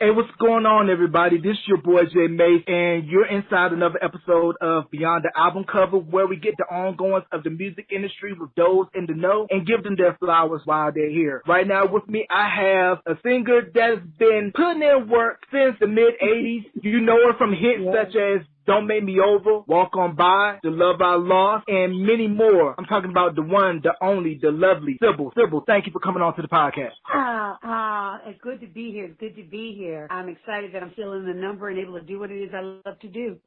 Hey, what's going on, everybody? This is your boy Jay Mace, and you're inside another episode of Beyond the Album Cover, where we get the ongoings of the music industry with those in the know and give them their flowers while they're here. Right now with me, I have a singer that's been putting in work since the mid-'80s. You know her from hits such as Don't Make Me Over, Walk On By, The Love I Lost, and many more. I'm talking about the one, the only, the lovely Sybil. Sybil, thank you for coming on to the podcast. It's good to be here. It's good to be here. I'm excited that I'm still in the number and able to do what it is I love to do.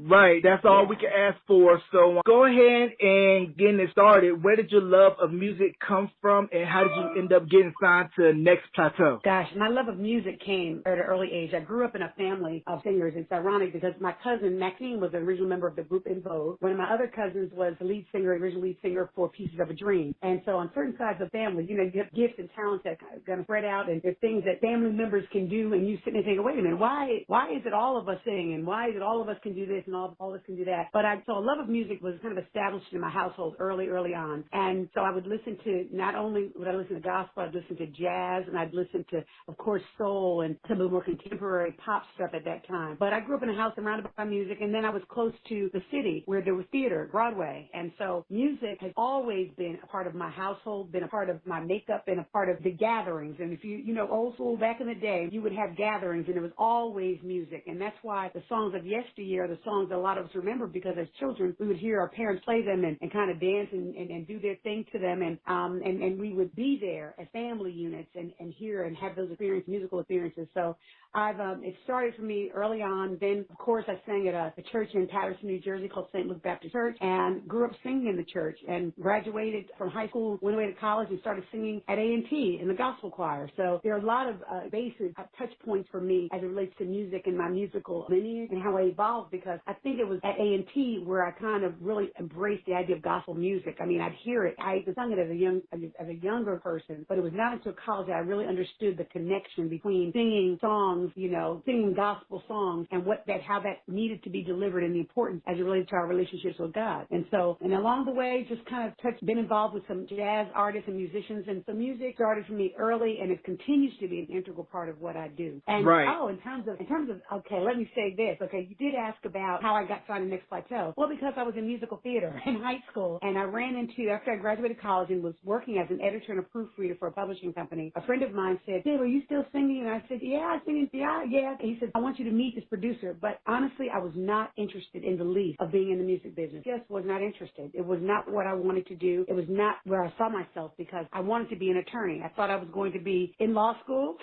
Right, that's all we can ask for. So go ahead and getting it started. Where did your love of music come from, and how did you end up getting signed to Next Plateau? Gosh, my love of music came at an early age. I grew up in a family of singers. It's ironic because my cousin Maxine was the original member of the group In Vogue. One of my other cousins was the original lead singer for Pieces of a Dream. And so on certain sides of the family, you have gifts and talents that are going to spread out, and there's things that family members can do, and you sit and think, wait a minute, why is it all of us sing, and why is it all of us can do this and all of us can do that? But so a love of music was kind of established in my household early on. And so I would listen to, not only would I listen to gospel, I'd listen to jazz, and I'd listen to, of course, soul and some of the more contemporary pop stuff at that time. But I grew up in a house surrounded by music, and then I was close to the city where there was theater, Broadway. And so music has always been a part of my household, been a part of my makeup, and a part of the gatherings. And if you know, old school back in the day, you would have gatherings, and it was always music. And that's why the songs of yesteryear are the songs that a lot of us remember, because as children, we would hear our parents play them and kind of dance and do their thing to them. And we would be there as family units and hear and have those musical experiences. So it started for me early on. Then, of course, I sang at a church in Patterson, New Jersey called St. Luke Baptist Church, and grew up singing in the church, and graduated from high school, went away to college, and started singing at A&T in the gospel choir. So there are a lot of basic touch points for me as it relates to music and my musical lineage and how I evolved, because I think it was at A&T where I kind of really embraced the idea of gospel music. I mean, I'd hear it. I sung it as a younger person, but it was not until college that I really understood the connection between singing songs, singing gospel songs, and how that needed to be delivered, and the importance as it related to our relationships with God. And along the way, just kind of been involved with some jazz artists and musicians, and so music started for me early, and it continues to be an integral part of what I do. And right. In terms of okay, let me say this. Okay, you did ask about how I got signed to Next Plateau. Well, because I was in musical theater in high school, and I ran into, after I graduated college and was working as an editor and a proofreader for a publishing company, a friend of mine said, "Hey, are you still singing?" And I said, "Yeah, I'm singing. Yeah." And he said, "I want you to meet this producer." But honestly, I was not interested in the least of being in the music business. Just was not interested. It was not what I wanted to do. It was not where I saw myself, because I wanted to be an attorney. I thought I was going to be in law school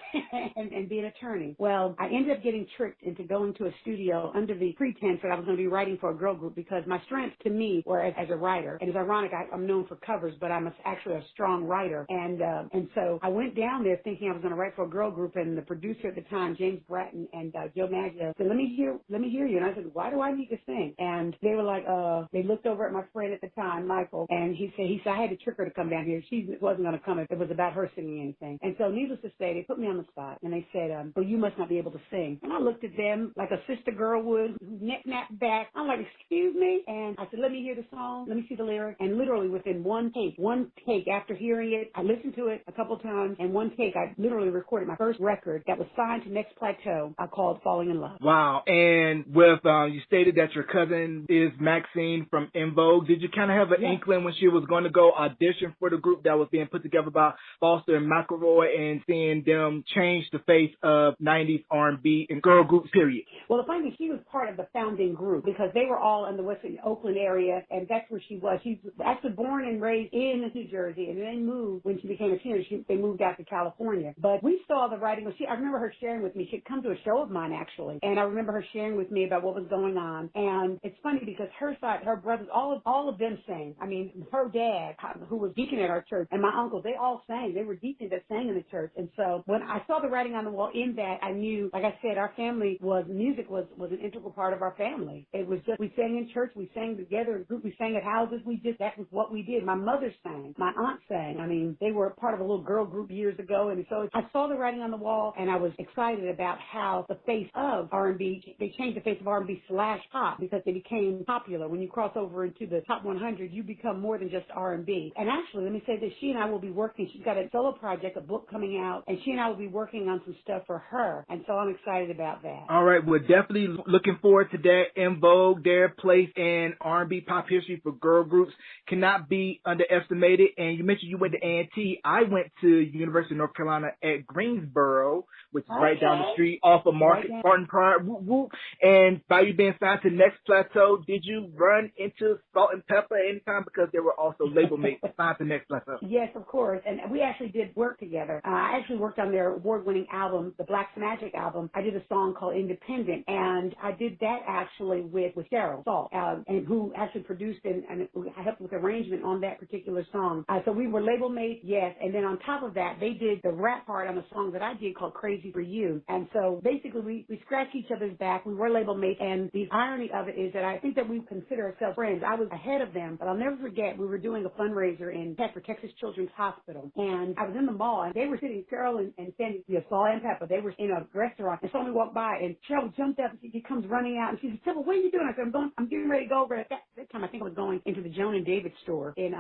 and be an attorney. Well, I ended up getting tricked into going to a studio under the pretense that I was going to be writing for a girl group, because my strengths to me were as a writer. And it's ironic, I'm known for covers, but I'm actually a strong writer. And so I went down there thinking I was going to write for a girl group, and the producer at the time, James Bratton and Joe Maggio, said, let me hear you. And I said, why do I need to sing? And they were like, they looked over at my friend at the time, Michael, and he said, I had to trick her to come down here. She wasn't going to come if it was about her singing anything. And so needless to say, they put me on the spot, and they said, well, you must not be able to sing. And I looked at them like a sister girl would, neck back. I'm like, excuse me? And I said, let me hear the song. Let me see the lyric. And literally within one take after hearing it, I listened to it a couple times, and one take, I literally recorded my first record that was signed to Next Plateau. I called Falling in Love. Wow. And with, you stated that your cousin is Maxine from In Vogue. Did you kind of have an inkling when she was going to go audition for the group that was being put together by Foster and McElroy, and seeing them change the face of 90s R&B and girl groups, period? Well, the funny thing, she was part of the founding group, because they were all in the Oakland area, and that's where she was. She was actually born and raised in New Jersey, and then moved when she became a teenager. They moved out to California. But we saw the writing. I remember her sharing with me. She'd come to a show of mine, actually, and I remember her sharing with me about what was going on. And it's funny because her side, her brothers, all of them sang. I mean, her dad, who was deacon at our church, and my uncle, they all sang. They were deacons that sang in the church. And so when I saw the writing on the wall in that, I knew, like I said, our family music was an integral part of our family. family. It was just, we sang in church, we sang together in group, we sang at houses. That was what we did. My mother sang, my aunt sang. I mean, they were part of a little girl group years ago. And so I saw the writing on the wall, and I was excited about how the face of R&B, they changed the face of R&B / pop because they became popular. When you cross over into the top 100, you become more than just R&B. And actually, let me say that she and I will be working. She's got a solo project, a book coming out, and she and I will be working on some stuff for her. And so I'm excited about that. All right, we're definitely looking forward to that. En Vogue, their place in R&B pop history for girl groups cannot be underestimated. And you mentioned you went to A&T. I went to University of North Carolina at Greensboro, which is right down the street off of Martin Pryor. Whoop, whoop. And by you being signed to Next Plateau, did you run into Salt and Pepper anytime? Because there were also label mates signed to Next Plateau. Yes, of course. And we actually did work together. I actually worked on their award-winning album, the Black's Magic album. I did a song called Independent, and I did that actually with Cheryl Salt, and who actually produced and I helped with arrangement on that particular song. So we were label mates, yes. And then on top of that, they did the rap part on a song that I did called Crazy for You. And so basically we scratched each other's back. We were label mates, and the irony of it is that I think that we consider ourselves friends. I was ahead of them, but I'll never forget, we were doing a fundraiser in for Texas Children's Hospital, and I was in the mall, and they were sitting, Cheryl and Sandy, Salt and Pepper, they were in a restaurant, and saw me walk by, and Cheryl jumped up, and she comes running out, and she said, Sybil, what are you doing? I said, I'm getting ready to go over at that time. I think I was going into the Joan and David store in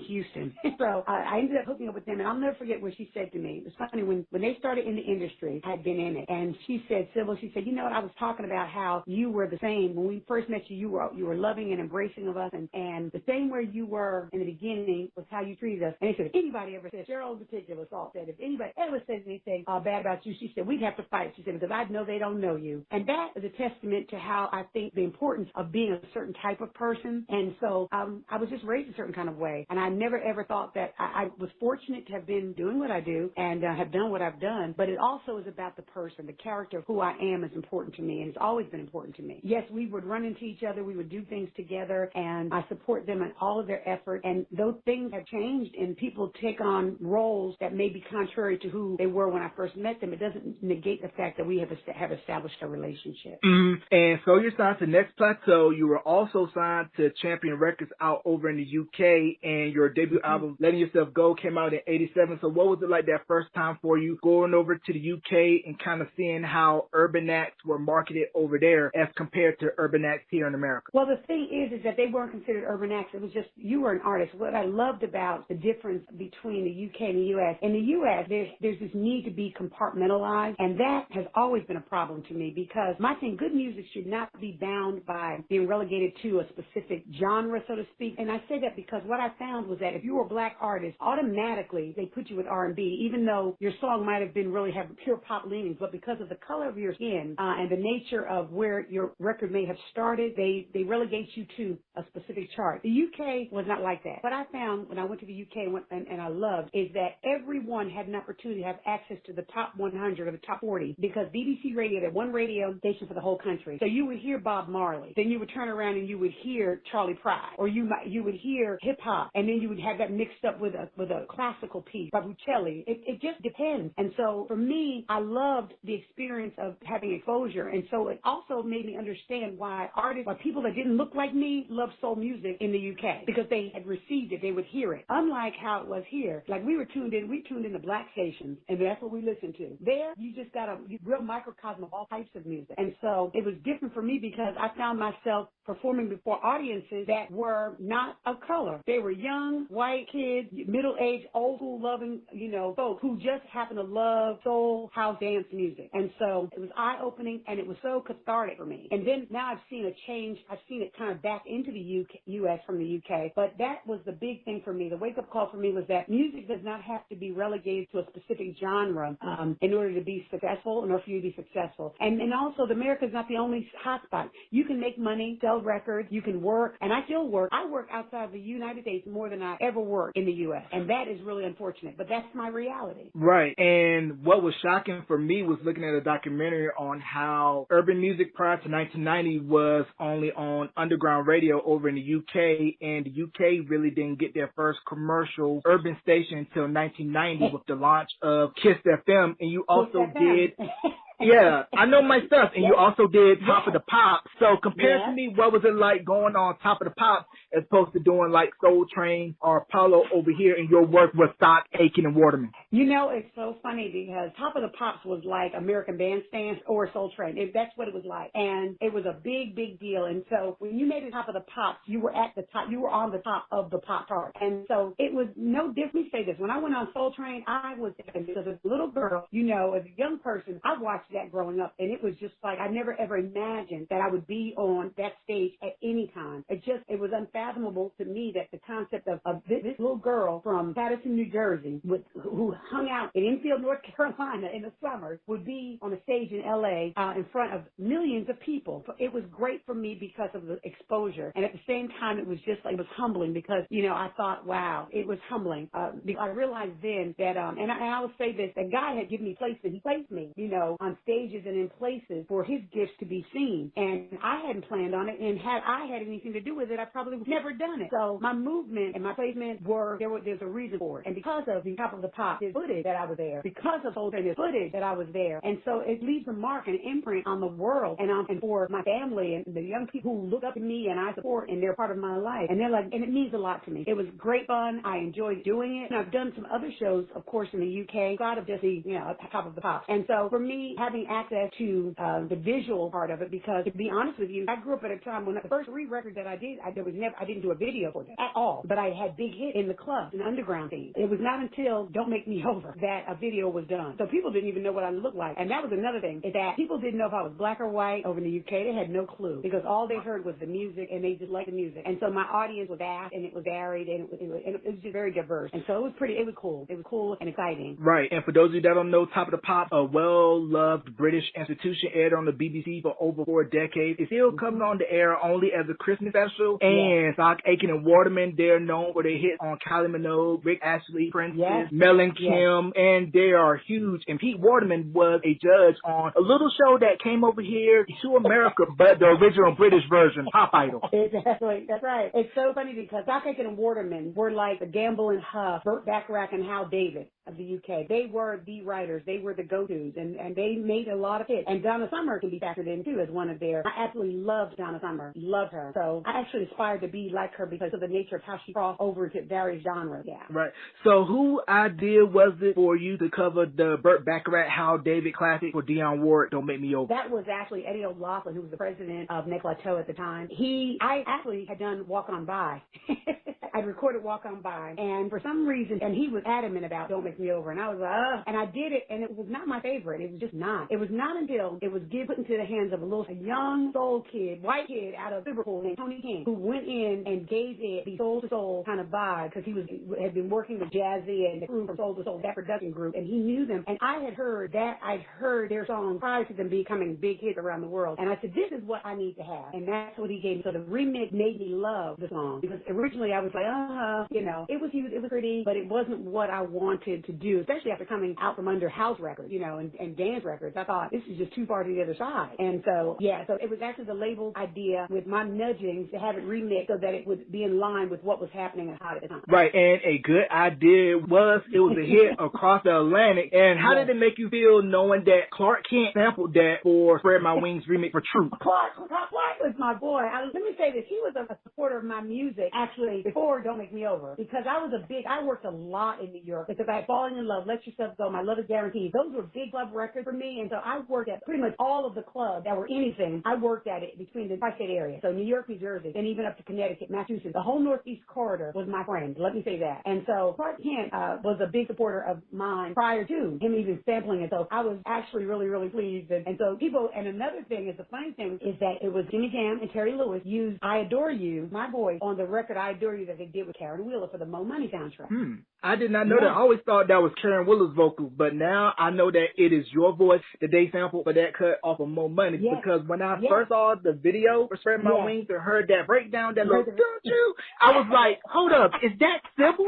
Houston. So I ended up hooking up with them, and I'll never forget what she said to me. It was funny, when they started in the industry, I had been in it, and she said, Sybil, she said, you know what, I was talking about how you were the same. When we first met you, you were loving and embracing of us, and the same way you were in the beginning was how you treated us. And they said, if anybody ever said, Cheryl in particular, Salt said, if anybody ever says anything bad about you, she said, we'd have to fight. She said, because I know they don't know you. And that is a testament to how I think the importance of being a certain type of person. And so I was just raised a certain kind of way. And I never ever thought that I was fortunate to have been doing what I do and have done what I've done. But it also is about the person, the character of who I am is important to me, and it's always been important to me. Yes, we would run into each other. We would do things together, and I support them in all of their effort. And those things have changed, and people take on roles that may be contrary to who they were when I first met them. It doesn't negate the fact that we have established a relationship. Mm-hmm. And so you're signed to Next Plateau. You were also signed to Champion Records out over in the UK, and your debut album, Letting Yourself Go, came out in '87. So what was it like that first time for you going over to the UK and kind of seeing how urban acts were marketed over there as compared to urban acts here in America? Well, the thing is that they weren't considered urban acts. It was just, you were an artist. What I loved about the difference between the UK and the US, in the US, there's this need to be compartmentalized, and that has always been a problem to me, because my thing, good music should not be bound by being relegated to a specific genre, so to speak. And I say that because what I found was that if you were a black artist, automatically they put you with R&B, even though your song might have been really have pure pop leanings, but because of the color of your skin and the nature of where your record may have started, they relegate you to a specific chart. The UK was not like that. What I found when I went to the UK and I loved is that everyone had an opportunity to have access to the top 100 or the top 40, because BBC Radio, they're one radio station for the whole country. So you would hear Bob Marley, then you would turn around and you would hear Charlie Pride, or you would hear hip hop, and then you would have that mixed up with a classical piece by Bocelli. It just depends. And so for me, I loved the experience of having exposure, and so it also made me understand why people that didn't look like me loved soul music in the UK, because they had received it, they would hear it. Unlike how it was here, like we tuned in to black stations, and that's what we listened to. There, you just got a real microcosm of all types of music. And so it was different for me, because I found myself performing before audiences that were not of color. They were young, white kids, middle-aged, old school loving, folks who just happened to love soul, house, dance music. And so it was eye-opening, and it was so cathartic for me. And then now I've seen a change. I've seen it kind of back into the U.S. from the UK. But that was the big thing for me. The wake-up call for me was that music does not have to be relegated to a specific genre in order to be successful, in order for you to be successful. And also, America is not the only hotspot. You can make money, sell records, you can work, and I still work. I work outside the United States more than I ever worked in the U.S., and that is really unfortunate, but that's my reality. Right, and what was shocking for me was looking at a documentary on how urban music prior to 1990 was only on underground radio over in the UK, and the UK really didn't get their first commercial urban station until 1990 with the launch of Kiss FM, and you also did Yeah, I know my stuff. And you also did Top of the Pops. So compare to me, what was it like going on Top of the Pops as opposed to doing like Soul Train or Apollo over here in your work with Stock, Aiken, and Waterman? You know, it's so funny because Top of the Pops was like American Bandstand or Soul Train. That's what it was like. And it was a big, big deal. And so when you made it Top of the Pops, you were at the top, you were on the top of the pop chart. And so it was no different. Let me say this. When I went on Soul Train, I was, because as a little girl, you know, as a young person, I watched that growing up. And it was just like, I never ever imagined that I would be on that stage at any time. It was unfathomable to me that the concept of this little girl from Patterson, New Jersey, who hung out in Enfield, North Carolina in the summers, would be on a stage in L.A. In front of millions of people. So it was great for me because of the exposure. And at the same time, it was just like, it was humbling because, you know, I thought, wow, it was humbling. Because I realized then that, and I will say this, that God had given me places. He placed me, you know, on stages and in places for his gifts to be seen. And I hadn't planned on it. And had I had anything to do with it, I probably would have never done it. So my movement and my placement there's a reason for it. And because of the Top of the Pop, there's footage that I was there. Because of Soul Train, there's footage that I was there. And so it leaves a mark and an imprint on the world and for my family and the young people who look up to me and I support and they're part of my life. And they're like, and it means a lot to me. It was great fun. I enjoyed doing it. And I've done some other shows, of course, in the UK, out of just the, you know, Top of the Pop. And so for me, having access to the visual part of it, because to be honest with you, I grew up at a time when the first 3 records that I did, I didn't do a video for them at all. But I had big hits in the clubs and underground things. It was not until Don't Make Me Over that a video was done. So people didn't even know what I looked like. And that was another thing, is that people didn't know if I was black or white over in the UK. They had no clue because all they heard was the music and they just liked the music. And so my audience was vast and it was varied and it was just very diverse. And so it was cool. It was cool and exciting. Right. And for those of you that don't know, Top of the Pop, a well-loved British institution, aired on the BBC for over 4 decades. It's still coming on the air only as a Christmas special. And Stock, Aiken, and Waterman, they're known for their hits on Kylie Minogue, Rick Astley, Princess, Mel and Kim, and they are huge. And Pete Waterman was a judge on a little show that came over here to America, but the original British version, Pop Idol. Exactly. That's right. It's so funny because Stock, Aiken, and Waterman were like the Gamble and Huff, Burt Bacharach and Hal David of the UK. They were the writers. They were the go-tos, and they made a lot of hits. And Donna Summer can be factored in, too, as one of their. I absolutely loved Donna Summer. Loved her. So I actually aspired to be like her because of the nature of how she crossed over to various genres. Yeah. Right. So who idea was it for you to cover the Burt Bacharach, Hal David classic for Dionne Ward, Don't Make Me Over? That was actually Eddie O'Loughlin, who was the president of Plateau at the time. I actually had done Walk On By. I'd recorded Walk On By, and for some reason, and he was adamant about Don't Make Me Over, and I was like, ugh. And I did it, and it was not my favorite. It was just not. It was not until it was put into the hands of a young soul kid, white kid out of Liverpool named Tony King, who went in and gave it the soul to soul kind of vibe, because he had been working with Jazzy and the crew from Soul to Soul, that production group, and he knew them. And I'd heard their song prior to them becoming big hits around the world. And I said, this is what I need to have. And that's what he gave me. So the remix made me love the song, because originally I was like, you know, it was huge, it was pretty, but it wasn't what I wanted to do, especially after coming out from under house records, you know, and dance records. I thought this is just too far to the other side. And so, so it was actually the label idea with my nudgings to have it remixed so that it would be in line with what was happening and hot at the time. Right, and a good idea it was a hit across the Atlantic. And how did it make you feel knowing that Clark Kent sampled that for Spread My Wings remix for Truth? Clark was my boy. Let me say this. He was a supporter of my music, actually, before Don't Make Me Over, because I worked a lot in New York because I had Falling in Love, Let Yourself Go, My Love Is Guaranteed. Those were big club records for me, and so I worked at pretty much all of the clubs that were anything. I worked at it between the tri-state area, so New York, New Jersey, and even up to Connecticut, Massachusetts. The whole Northeast corridor was my friend. Let me say that. And so Clark Kent was a big supporter of mine prior to him even sampling it. So I was actually really, really pleased. And so and another thing is, the funny thing is that it was Jimmy Jam and Terry Lewis used I Adore You, my voice, on the record I Adore You that they did with Karen Wheeler for the Mo Money soundtrack. I did not know that. I always thought that was Karen Wheeler's vocals, but now I know that it is your voice that they sampled for that cut off of Mo Money, because when I first saw the video for Spread My Wings and heard that breakdown, that little, don't you, I was like, hold up, is that Sybil?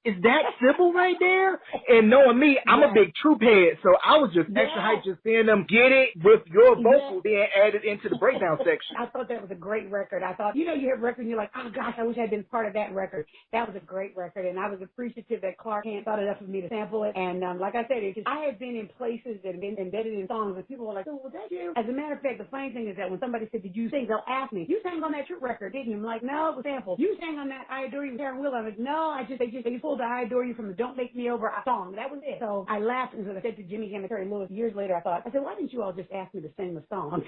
is that Sybil right there? And knowing me, I'm a big troop head, so I was just extra hyped just seeing them get it with your vocal being added into the breakdown section. I thought that was a great record. I thought, you hear a record and you're like, oh gosh, I wish I'd been part of that record. That was a great record, and I was appreciative that Clark Kent thought enough of me to sample it. And like I said, I had been in places that had been embedded in songs, and people were like, oh, was that you? As a matter of fact, the funny thing is that when somebody said, did you sing? They'll ask me, you sang on that Troop record, didn't you? I'm like, no, it was sample. You sang on that I Adore You with Karen Will. I'm like, no, they pulled the I Adore You from the Don't Make Me Over song. That was it. So I laughed, and so I said to Jimmy Jam and Terry Lewis years later, I said, why didn't you all just ask me to sing the song?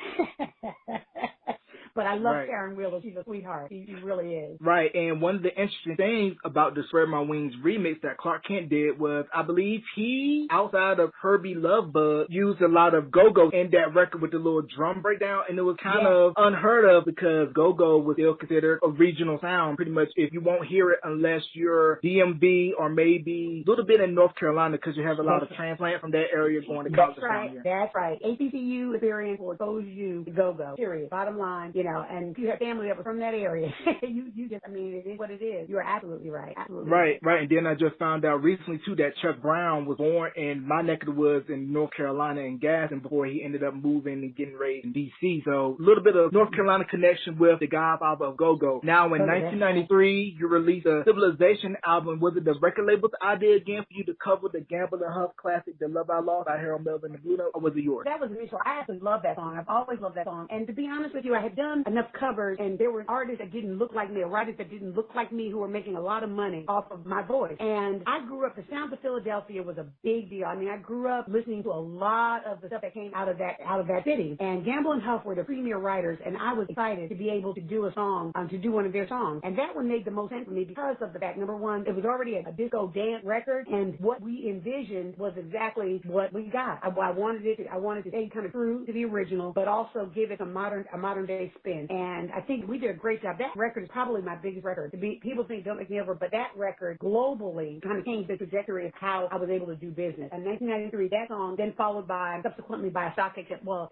But I love Karen Wheeler. She's a sweetheart. She really is. Right. And one of the interesting things about the Spread My Wings remix that Clark Kent did was, I believe he, outside of Herbie Lovebug, used a lot of go-go in that record with the little drum breakdown. And it was kind of unheard of because go-go was still considered a regional sound. Pretty much if you won't hear it unless you're DMV or maybe a little bit in North Carolina because you have a lot of transplant from that area going to college. That's right. APCU experience will expose you to go-go. Period. Bottom line. And if you have family that was from that area, you just, it is what it is. You are absolutely right. Absolutely. Right. And then I just found out recently, too, that Chuck Brown was born in my neck of the woods in North Carolina in Gaston before he ended up moving and getting raised in D.C. So a little bit of North Carolina connection with the godfather of go-go. Now, in 1993, you released a Civilization album. Was it the record label's idea again for you to cover the Gamble and Huff classic, The Love I Lost by Harold Melvin and the Blue Note, or was it yours? That was initial. I absolutely love that song. I've always loved that song. And to be honest with you, I had done enough covers, and there were artists that didn't look like me, or writers that didn't look like me, who were making a lot of money off of my voice. And I grew up, the sound of Philadelphia was a big deal. I grew up listening to a lot of the stuff that came out of that city. And Gamble and Huff were the premier writers, and I was excited to be able to do a song, to do one of their songs. And that one made the most sense for me because of the fact, number one, it was already a disco dance record, and what we envisioned was exactly what we got. I wanted to stay kind of true to the original, but also give it a modern day spin. And I think we did a great job. That record is probably my biggest record. People think Don't Make Me Over, but that record globally kind of changed the trajectory of how I was able to do business. In 1993, that song, then followed by, subsequently by a stock, it was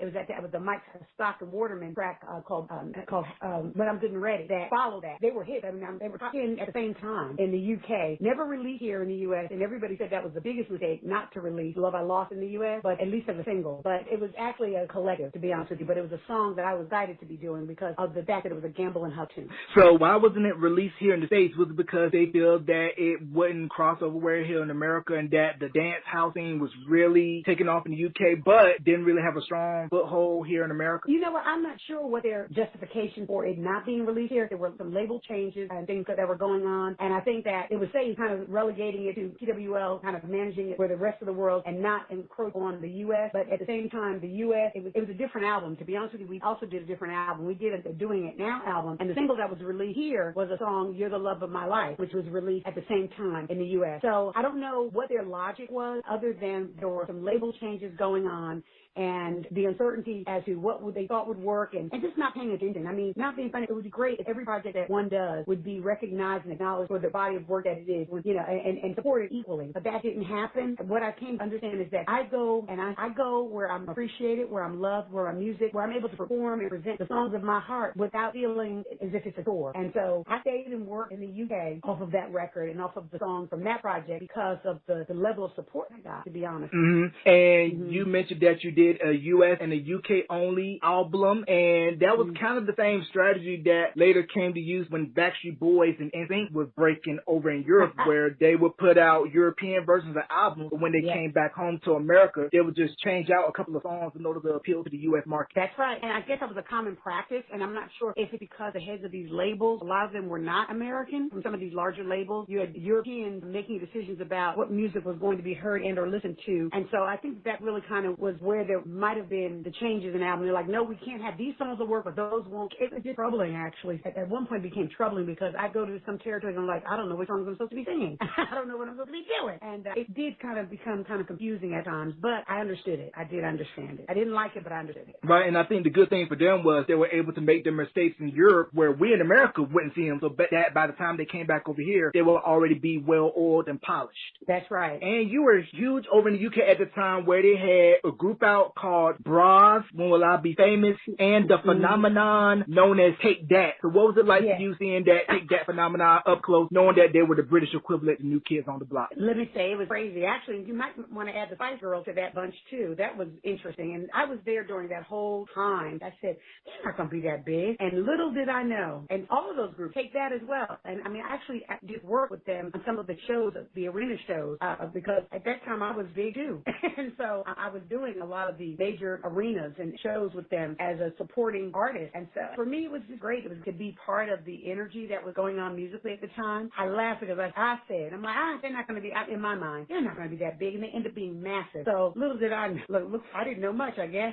the Mike Stock and Waterman track called When I'm Good and Ready that followed that. They were hits. They were top 10 at the same time in the UK. Never released here in the US, and everybody said that was the biggest mistake not to release Love I Lost in the US, but at least as a single. But it was actually a collective, to be honest with you. But it was a song that I was excited to be doing because of the fact that it was a Gamble and Huff tune. So why wasn't it released here in the States? Was it because they feel that it wouldn't cross over where here in America and that the dance house scene was really taking off in the UK but didn't really have a strong foothold here in America? You know what? I'm not sure what their justification for it not being released here. There were some label changes and things that were going on, and I think that it was safe kind of relegating it to PWL, kind of managing it for the rest of the world and not encroach on the U.S. But at the same time, the U.S., it was a different album. To be honest with you, we also did a different album. We did a Doing It Now album, and the single that was released here was a song, You're the Love of My Life, which was released at the same time in the U.S. So I don't know what their logic was other than there were some label changes going on and the uncertainty as to what they thought would work and just not paying attention. Not being funny, it would be great if every project that one does would be recognized and acknowledged for the body of work that it is, and supported equally. But that didn't happen. What I came to understand is that I go where I'm appreciated, where I'm loved, where I'm music, where I'm able to perform and present the songs of my heart without feeling as if it's a chore. And so I stayed and worked in the UK off of that record and off of the song from that project because of the level of support I got, to be honest. Mm-hmm. And you mentioned that you did a US and a UK only album, and that was kind of the same strategy that later came to use when Backstreet Boys and NSYNC was breaking over in Europe, where they would put out European versions of albums, but when they came back home to America, they would just change out a couple of songs in order to appeal to the US market. That's right, and I guess that was a common practice, and I'm not sure if it's because the heads of these labels, a lot of them were not American. From some of these larger labels, you had Europeans making decisions about what music was going to be heard and or listened to, and so I think that really kind of was where there might have been the changes in the album. They're like, no, we can't have these songs will work, but those won't. It was just troubling, actually. At one point, it became troubling because I go to some territories and I'm like, I don't know which songs I'm supposed to be singing. I don't know what I'm supposed to be doing. And it did kind of become kind of confusing at times, but I understood it. I did understand it. I didn't like it, but I understood it. Right, and I think the good thing for them was they were able to make their mistakes in Europe where we in America wouldn't see them. So that by the time they came back over here, they will already be well oiled and polished. That's right. And you were huge over in the UK at the time where they had a group out called Bras, When Will I Be Famous, and the phenomenon known as Take That. So what was it like for you seeing that Take That phenomenon up close, knowing that they were the British equivalent to New Kids on the Block? Let me say, it was crazy. Actually, you might want to add the Spice Girls to that bunch, too. That was interesting. And I was there during that whole time. I said, they're not going to be that big. And little did I know. And all of those groups Take That as well. And, I mean, I actually did work with them on some of the shows, the arena shows, because at that time I was big, too. And so I was doing a lot of the major arenas and shows with them as a supporting artist. And so for me, it was just great. It was to be part of the energy that was going on musically at the time. I laughed because I said, I'm like, they're not going to be, in my mind, they're not going to be that big. And they end up being massive. So little did I know. Look, I didn't know much, I guess.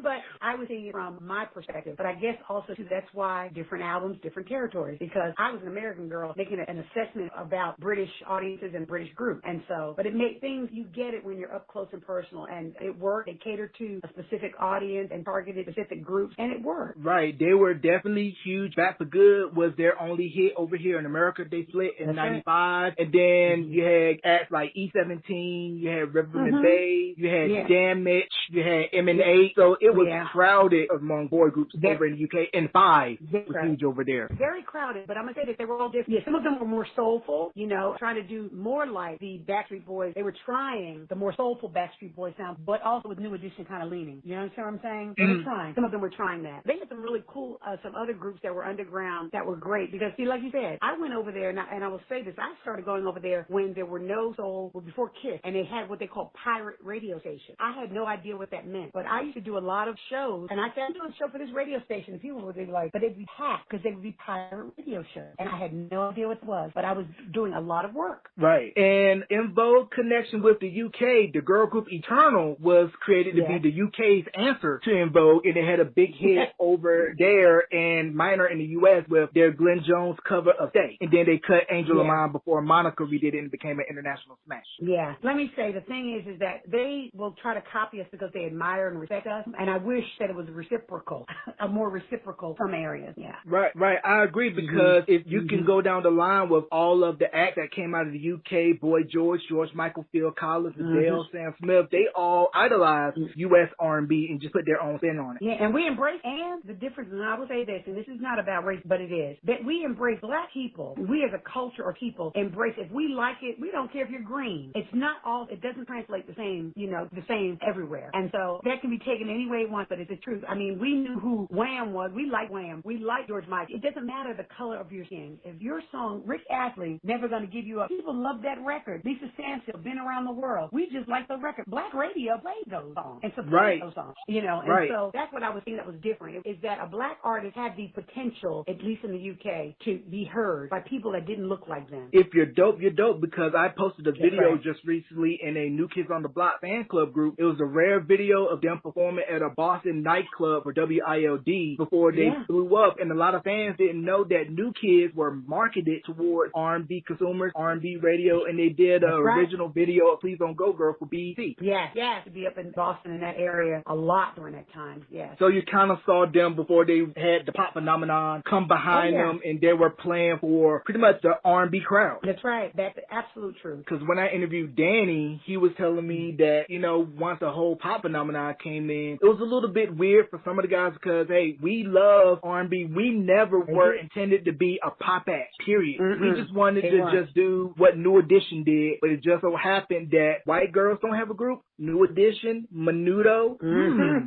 But I was seeing it from my perspective. But I guess also, too, that's why different albums, different territories. Because I was an American girl making an assessment about British audiences and British groups. And so, but it made things, you get it when you're up close and personal. And it worked. It catered to a specific audience and targeted specific groups. And it worked. Right. They were definitely huge. Back for Good was their only hit over here in America. They split in 95. And then you had acts like E17, you had Reverend Bay, you had Damage, you had M&A. So it was crowded among boy groups over in the UK. And Five was huge over there. Very crowded, but I'm going to say that they were all different. Yeah, some of them were more soulful, you know, trying to do more like the Backstreet Boys. They were trying the more soulful Backstreet Boys sound, but also with New Edition kind of leaning. You understand what I'm saying? They were trying. Some of them were trying that. They had some really cool, some other groups that were underground that were great because, see, like you said, I went over there, and I will say this, I started going over there when there were no soul, well, before Kiss, and they had what they call pirate radio station. I had no idea what that meant, but I used to do a lot of shows, and I said, I'm doing a show for this radio station, and people would be like, but they'd be packed because they would be pirate radio shows, and I had no idea what it was, but I was doing a lot of work. Right. And in Vogue connection with the UK, the girl group Eternal was created to be the UK's answer to In Vogue, and it had a big hit over there and minor in the US with their Glenn Jones cover of Stay. And then they cut Angel of Mine before Monica redid it and became an international smash. Yeah. Let me say, the thing is that they will try to copy us because they admire and respect us, and I wish that it was reciprocal, a more reciprocal some areas. Yeah. Right. I agree because if you can go down the line with all of the acts that came out of the UK, Boy George Michael, Phil Collins, Adele, Sam Smith, they all idolized US R&B and just put their own spin on it. Yeah, and we embrace, and the difference, and I will say this, and this is not about race, but it is, that we embrace black people. We as a culture or people embrace, if we like it, we don't care if you're green. It's not all, it doesn't translate the same, you know, the same everywhere. And so that can be taken any way it wants, but it's the truth. I mean, we knew who Wham was. We like Wham. We like George Michael. It doesn't matter the color of your skin. If your song, Rick Astley, Never Gonna Give You Up, people love that record. Lisa Stansfield, Been Around the World. We just like the record. Black radio played those songs and supported those songs, you know. And so that's what I was thinking that was different, is that a black artist had the potential, at least in the UK, to be heard by people that didn't look like them. If you're dope, you're dope, because I posted a video just recently in a New Kids on the Block fan club group. It was a rare video of them performing at a Boston nightclub for WILD before they blew up, and a lot of fans didn't know that New Kids were marketed towards R&B consumers, R&B radio, and they did an original video of Please Don't Go Girl for BET. Yeah, to be up in Boston in that area a lot during that time, So you kind of saw them before they had the pop phenomenon come behind them, and they were playing for pretty much the R&B crowd. That's right. That's the absolute truth. Because when I interviewed Danny, he was telling me that, you know, once the whole pop phenomenon came in, it was a little bit weird for some of the guys because, hey, we love R&B. We never were intended to be a pop act, period. We just wanted to just do what New Edition did, but it just so happened that white girls don't have a group. New Edition, Menudo,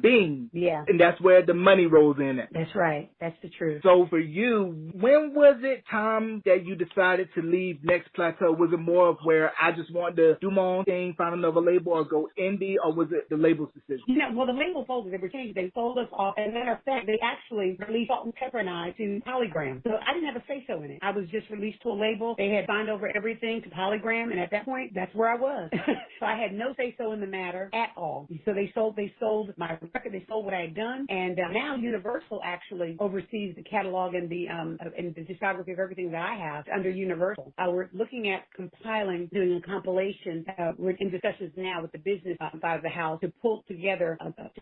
Bing. Yeah. And that's where the money rolls in at. That's right. That's the truth. So for you, when was it time that you decided to leave Next Plateau? Was it more of where I just wanted to do my own thing, find another label, or go indie, or was it the label's decision? You know, well, the label folded. They were changed. They sold us off. As a matter of fact, they actually released Salt and Pepper and I to Polygram. So I didn't have a say-so in it. I was just released to a label. They had signed over everything to Polygram, and at that point, that's where I was. So I had no say-so in the matter at all. So they sold my record, they sold what I had done, and now Universal actually oversees the catalog and the discography of everything that I have under Universal. We're looking at doing a compilation. We're in discussions now with the business side of the house to pull together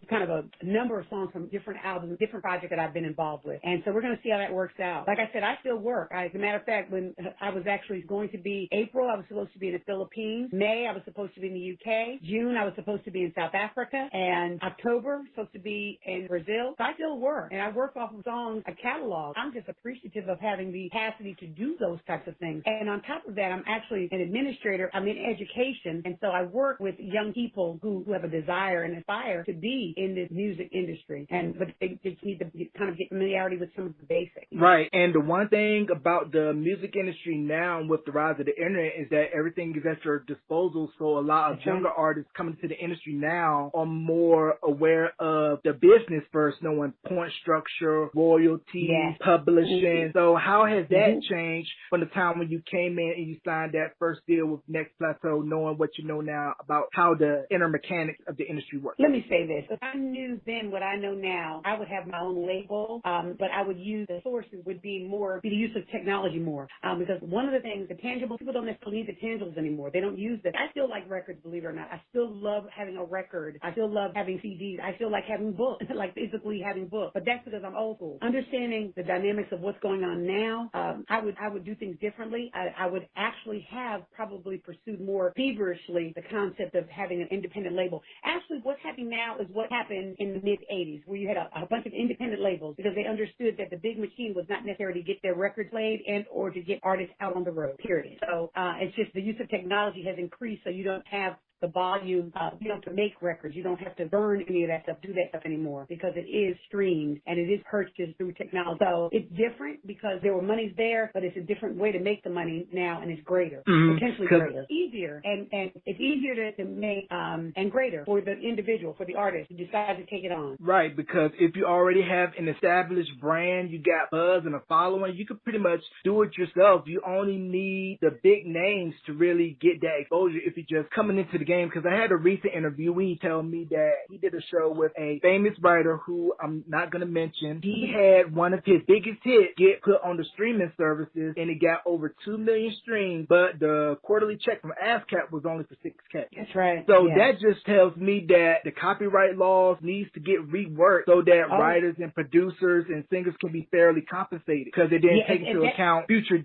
kind of a number of songs from different albums, different projects that I've been involved with. And so we're going to see how that works out. Like I said, I still work. As a matter of fact, when I was actually going to be April, I was supposed to be in the Philippines. May, I was supposed to be in the UK. June, I was supposed to be in South Africa. And October, supposed to be in Brazil. So I still work. And I work off of songs, a catalog. I'm just appreciative of having the capacity to do those types of things. And on top of that, I'm actually an administrator. I'm in education. And so I work with young people who have a desire and aspire to be in this music industry. But they just need to kind of get familiarity with some of the basics. Right. And the one thing about the music industry now with the rise of the internet is that everything is at your disposal. So a lot of younger artists coming to the industry now are more aware of the business first, knowing point structure, royalties, publishing. So how has that changed from the time when you came in and you signed that first deal with Next Plateau, knowing what you know now about how the inner mechanics of the industry work? Let me say this. If I knew then what I know now, I would have my own label, but I would use the sources would be the use of technology more. Because one of the things, the tangible, people don't necessarily need the tangibles anymore. They don't use that. I still like records, believe it or not. I still love having a record. I still love having CDs. I still like having books, like physically having books. But that's because I'm old school. Understanding the dynamics of what's going on now, I would do things differently. I would actually have probably pursued more feverishly the concept of having an independent label. Actually, what's happening now is what happened in the mid-'80s, where you had a bunch of independent labels because they understood that the big machine was not necessarily to get their records played and or to get artists out on the road, period. So it's just the use of technology has increased, so you don't have the volume. You don't have to make records. You don't have to burn any of that stuff, do that stuff anymore because it is streamed and it is purchased through technology. So it's different because there were monies there, but it's a different way to make the money now and it's greater, potentially greater, easier, and it's easier to make and greater for the individual, for the artist who decides to take it on. Right, because if you already have an established brand, you got buzz and a following, you can pretty much do it yourself. You only need the big names to really get that exposure if you're just coming into the game. Because I had a recent interviewee tell me that he did a show with a famous writer who I'm not going to mention. He had one of his biggest hits get put on the streaming services and it got over 2 million streams, but the quarterly check from ASCAP was only for $6K. That's right. So that just tells me that the copyright laws needs to get reworked so that writers and producers and singers can be fairly compensated because they didn't take into account future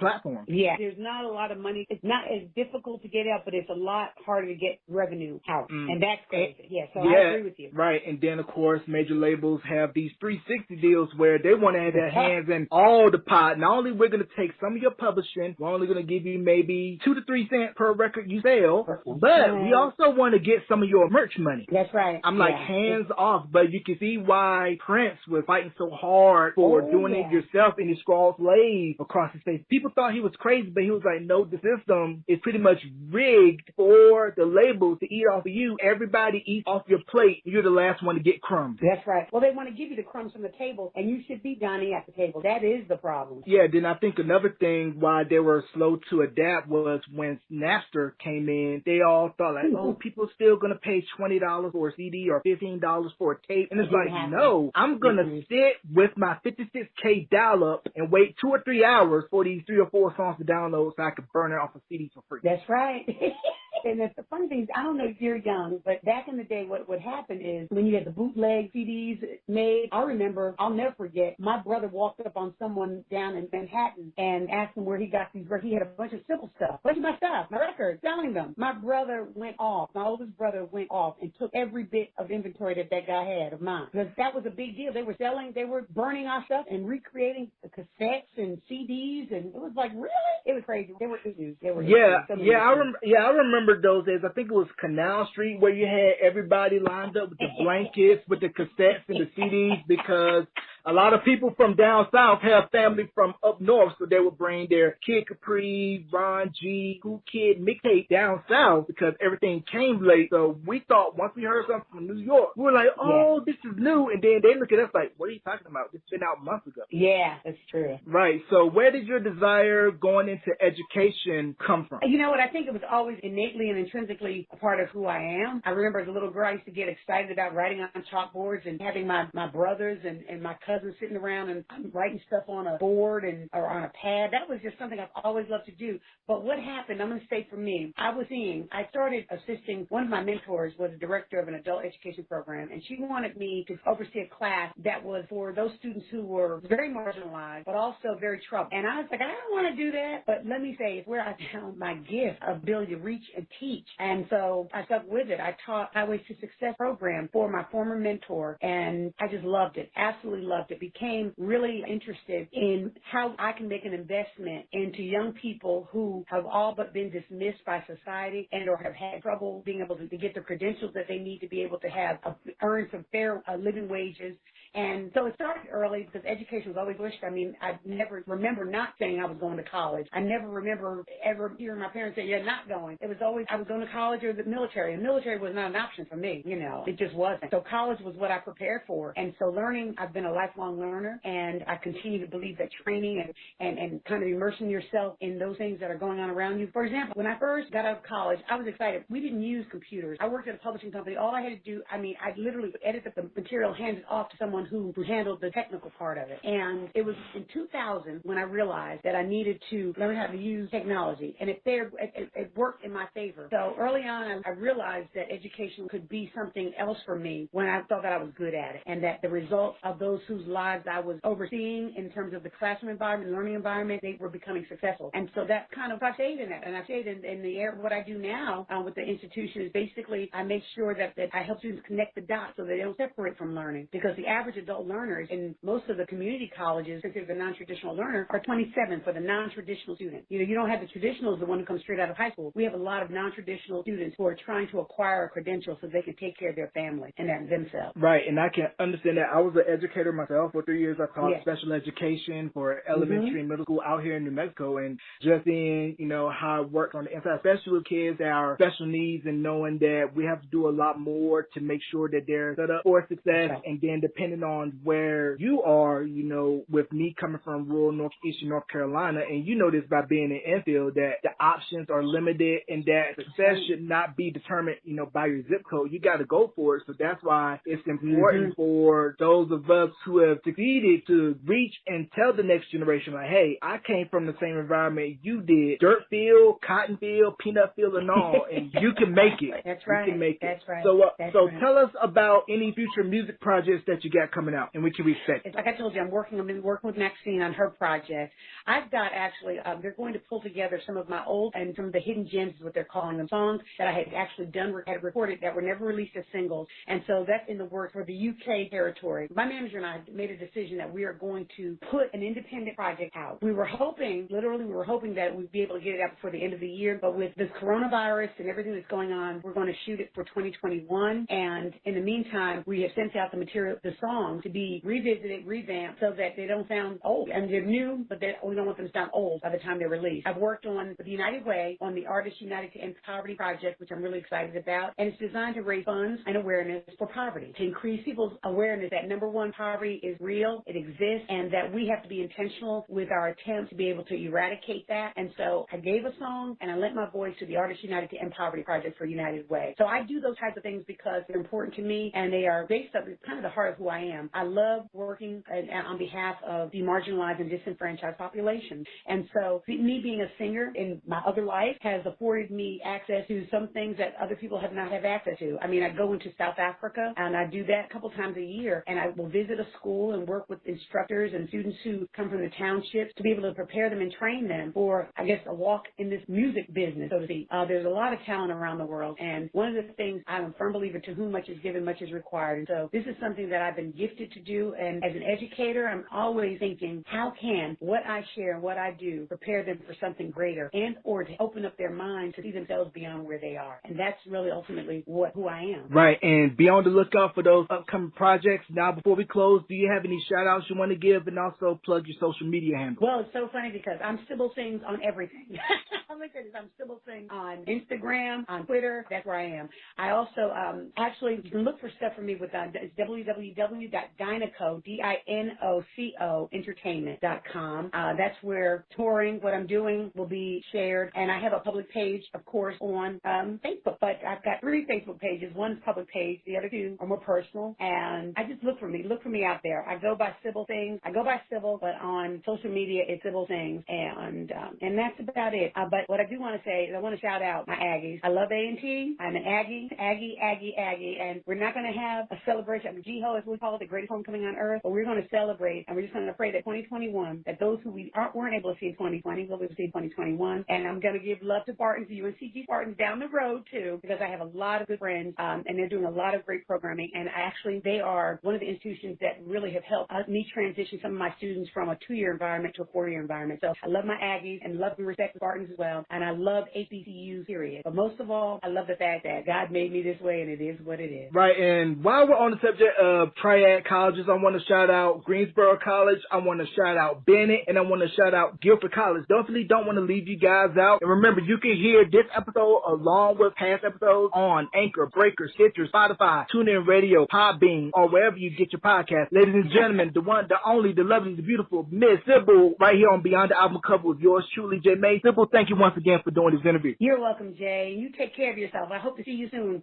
platforms. Yeah, there's not a lot of money. It's not as difficult to get out, but it's a lot harder to get revenue out. And that's crazy. I agree with you. Right. And then, of course, major labels have these 360 deals where they want to have their hands in all the pot. Not only we're going to take some of your publishing, we're only going to give you maybe 2 to 3 cents per record you sell, but we also want to get some of your merch money. That's right. I'm like hands off, but you can see why Prince was fighting so hard for doing it yourself, and he scrawled slave across his face. People thought he was crazy, but he was like, no, the system is pretty much rigged for the labels to eat off of you. Everybody eats off your plate. You're the last one to get crumbs. That's right. Well, they want to give you the crumbs from the table, and you should be dining at the table. That is the problem. Yeah, then I think another thing why they were slow to adapt was when Napster came in, they all thought like, oh, people still going to pay $20 for a CD or $15 for a tape. And it's like, no, I'm going to sit with my 56K dial-up and wait 2 or 3 hours for these 3 or 4 songs to download so I can burn it off a CD for free. That's right. And the funny thing is, I don't know if you're young, but back in the day, what would happen is when you had the bootleg CDs made, I remember, I'll never forget, my brother walked up on someone down in Manhattan and asked him where he got these records. He had a bunch of Sybil stuff, bunch of my stuff, my records, selling them. My brother went off, my oldest brother went off and took every bit of inventory that guy had of mine. Because that was a big deal. They were selling, they were burning our stuff and recreating the cassettes and CDs, and it was like, really? It was crazy. They were issues. I remember those days. I think it was Canal Street where you had everybody lined up with the blankets, with the cassettes and the CDs because a lot of people from down south have family from up north, so they would bring their Kid Capri, Ron G, Cool Kid mixtape down south because everything came late. So we thought once we heard something from New York, we were like, oh, this is new. And then they look at us like, what are you talking about? It's been out months ago. Yeah, that's true. Right. So where did your desire going into education come from? You know what? I think it was always innately and intrinsically a part of who I am. I remember as a little girl, I used to get excited about writing on chalkboards and having my brothers and my cousins sitting around and writing stuff on a board or on a pad. That was just something I've always loved to do. But what happened, I'm going to say for me, I started assisting, one of my mentors was a director of an adult education program, and she wanted me to oversee a class that was for those students who were very marginalized, but also very troubled. And I was like, I don't want to do that, but let me say, it's where I found my gift of ability to reach and teach. And so I stuck with it. I taught Highways to Success program for my former mentor, and I just loved it, absolutely loved it. Became really interested in how I can make an investment into young people who have all but been dismissed by society and or have had trouble being able to get the credentials that they need to be able to have earn some fair living wages. And so it started early because education was always wished. I mean, I never remember not saying I was going to college. I never remember ever hearing my parents say, you're not going. It was always I was going to college or the military. And military was not an option for me, you know. It just wasn't. So college was what I prepared for. And so learning, I've been a lifelong learner, and I continue to believe that training and kind of immersing yourself in those things that are going on around you. For example, when I first got out of college, I was excited. We didn't use computers. I worked at a publishing company. All I had to do, I literally would edit the material, hand it off to someone who handled the technical part of it. And it was in 2000 when I realized that I needed to learn how to use technology. And it worked in my favor. So early on, I realized that education could be something else for me when I thought that I was good at it. And that the results of those whose lives I was overseeing in terms of the classroom environment, learning environment, they were becoming successful. And so that kind of, I stayed in that. And I stayed in the area. What I do now with the institution is basically I make sure that I help students connect the dots so they don't separate from learning. Because the average adult learners in most of the community colleges, considered the non-traditional learner, are 27 for the non-traditional student. You know, you don't have the traditionals, the one who comes straight out of high school. We have a lot of non-traditional students who are trying to acquire a credential so they can take care of their family and themselves. Right, and I can understand that. I was an educator myself. For 3 years, I taught special education for elementary and middle school out here in New Mexico, and just seeing, you know, how it works on the inside, especially with kids that are special needs, and knowing that we have to do a lot more to make sure that they're set up for success. Right. And then depending on where you are, you know, with me coming from rural northeastern North Carolina, and you know this by being in Enfield, that the options are limited and that success should not be determined, you know, by your zip code. You got to go for it. So that's why it's important for those of us who have succeeded to reach and tell the next generation, like, hey, I came from the same environment you did, dirt field, cotton field, peanut field, and all, and you can make it. That's right. You can make it. That's right. So tell us about any future music projects that you got coming out and we can respect. Like I told you, I've been working with Maxine on her project. I've got actually, they're going to pull together some of my old and some of the hidden gems is what they're calling them, songs that I had actually had recorded that were never released as singles. And so that's in the works for the UK territory. My manager and I made a decision that we are going to put an independent project out. We were hoping that we'd be able to get it out before the end of the year, but with this coronavirus and everything that's going on, we're going to shoot it for 2021. And in the meantime, we have sent out the songs to be revisited, revamped, so that they don't sound old. And they're new, but we don't want them to sound old by the time they're released. I've worked with the United Way on the Artists United to End Poverty project, which I'm really excited about. And it's designed to raise funds and awareness for poverty, to increase people's awareness that, number one, poverty is real, it exists, and that we have to be intentional with our attempts to be able to eradicate that. And so I gave a song and I lent my voice to the Artists United to End Poverty project for United Way. So I do those types of things because they're important to me and they are based on kind of the heart of who I am. I love working on behalf of the marginalized and disenfranchised population. And so me being a singer in my other life has afforded me access to some things that other people have not had access to. I mean, I go into South Africa and I do that a couple times a year, and I will visit a school and work with instructors and students who come from the townships to be able to prepare them and train them for, I guess, a walk in this music business, so to speak. There's a lot of talent around the world, and one of the things I'm a firm believer, to whom much is given, much is required. And so this is something that I've been gifted to do. And as an educator, I'm always thinking, how can what I share and what I do prepare them for something greater and or to open up their mind to see themselves beyond where they are. And that's really ultimately who I am. Right, and be on the lookout for those upcoming projects. Now, before we close, do you have any shout-outs you want to give, and also plug your social media handle? Well, it's so funny because I'm Sybil Sings on everything. Look at this. I'm Sybil Sings on Instagram, on Twitter. That's where I am. I also actually, you can look for stuff from me with it's www.dinoco, DINOCO entertainment.com. That's where touring, what I'm doing, will be shared. And I have a public page, of course, on Facebook. But I've got 3 Facebook pages. One's public page. The other 2 are more personal. And I just look for me. Look for me out there. I go by Sybil Sings. I go by Sybil, but on social media, it's Sybil Sings. And that's about it. But what I do want to say is I want to shout out my Aggies. I love A&T. I'm an Aggie. And we're not going to have a celebration. GHO, as we call it, the greatest homecoming on earth. But we're going to celebrate, and we're just going to pray that 2021, that those who we weren't able to see in 2020 will be able to see in 2021. And I'm going to give love to Barton's, UNCG Barton's down the road, too, because I have a lot of good friends, and they're doing a lot of great programming. And actually, they are one of the institutions that really have helped me transition some of my students from a 2-year environment to a 4-year environment. So I love my Aggies and love and respect Barton's as well. And I love HBCU, period. But most of all, I love the fact that God made me this way, and it is what it is. Right, and while we're on the subject of triad colleges, I want to shout out Greensboro College, I want to shout out Bennett, and I want to shout out Guilford College. Definitely don't want to leave you guys out. And remember, you can hear this episode along with past episodes on Anchor, Breaker, Stitcher, Spotify, TuneIn Radio, Podbean, or wherever you get your podcast. Ladies and gentlemen, the one, the only, the lovely, the beautiful Miss Sybil, right here on Beyond the Album Cover with yours truly, J. May. Sybil, thank you once again for doing this interview. You're welcome, Jay. You take care of yourself. I hope to see you soon.